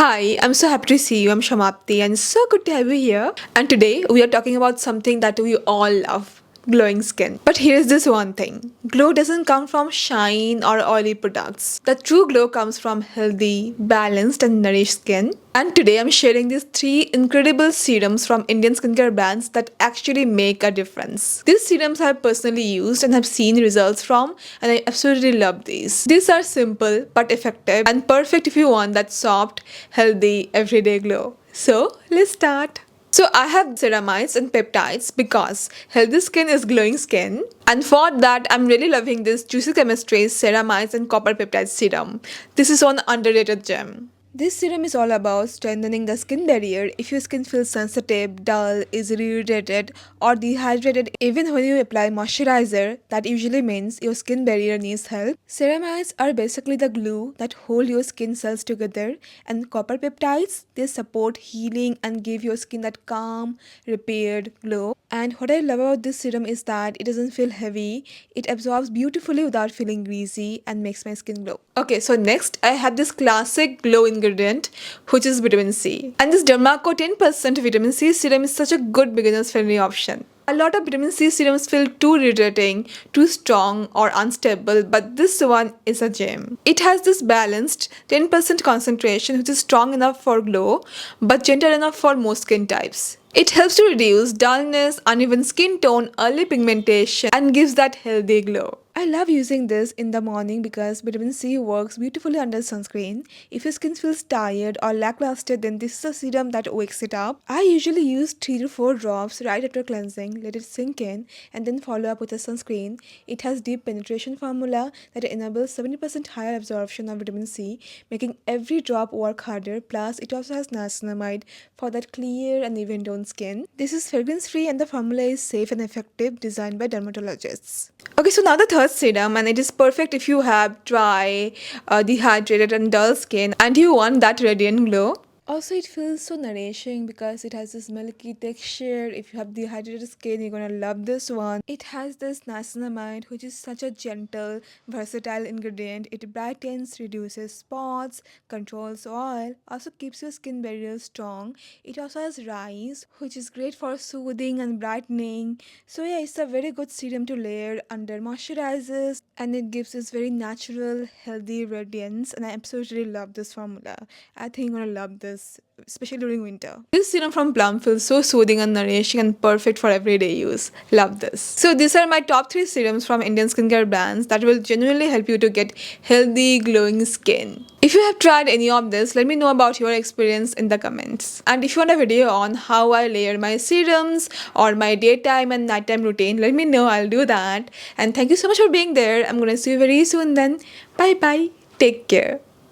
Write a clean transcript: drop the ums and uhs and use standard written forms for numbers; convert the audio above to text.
Hi, I'm so happy to see you. I'm Shamapti and so good to have you here. And today we are talking about something that we all love, glowing skin. But here's this one thing. Glow doesn't come from shine or oily products. The true glow comes from healthy, balanced and nourished skin. And today I'm sharing these three incredible serums from Indian skincare brands that actually make a difference. These serums I have personally used and have seen results from, and I absolutely love these. These are simple but effective and perfect if you want that soft, healthy, everyday glow. So let's start. So I have ceramides and peptides because healthy skin is glowing skin. And for that, I'm really loving this Juicy Chemistry's ceramides and copper peptide serum. This is one underrated gem. This serum is all about strengthening the skin barrier if your skin feels sensitive, dull, easily irritated, or dehydrated. Even when you apply moisturizer, that usually means your skin barrier needs help. Ceramides are basically the glue that hold your skin cells together, and copper peptides, they support healing and give your skin that calm, repaired glow. And what I love about this serum is that it doesn't feel heavy, it absorbs beautifully without feeling greasy and makes my skin glow. Okay, so next I have this classic glow ingredient, which is vitamin C. And this Derma Co 10% vitamin C serum is such a good beginner's friendly option. A lot of vitamin C serums feel too irritating, too strong or unstable, but this one is a gem. It has this balanced 10% concentration which is strong enough for glow but gentle enough for most skin types. It helps to reduce dullness, uneven skin tone, early pigmentation and gives that healthy glow. I love using this in the morning because vitamin C works beautifully under sunscreen. If your skin feels tired or lackluster, then this is a serum that wakes it up. I usually use 3 to 4 drops right after cleansing, let it sink in, and then follow up with a sunscreen. It has deep penetration formula that enables 70% higher absorption of vitamin C, making every drop work harder. Plus, it also has niacinamide for that clear and even toned skin. This is fragrance free and the formula is safe and effective, designed by dermatologists. Okay, so now the third serum, and it is perfect if you have dry, dehydrated and dull skin and you want that radiant glow. Also, it feels so nourishing because it has this milky texture. If you have dehydrated skin, you're gonna love this one. It has this niacinamide, which is such a gentle, versatile ingredient. It brightens, reduces spots, controls oil, also keeps your skin barrier strong. It also has rice, which is great for soothing and brightening. So yeah, it's a very good serum to layer under moisturizers, and it gives this very natural, healthy radiance. And I absolutely love this formula. I think you're gonna love this, especially during winter. This serum from Plum feels so soothing and nourishing and perfect for everyday use. Love this. So these are my top 3 serums from Indian skincare brands that will genuinely help you to get healthy, glowing skin. If you have tried any of this, let me know about your experience in the comments. And if you want a video on how I layer my serums or my daytime and nighttime routine, let me know. I'll do that. And thank you so much for being there. I'm gonna see you very soon then. Bye bye. Take care.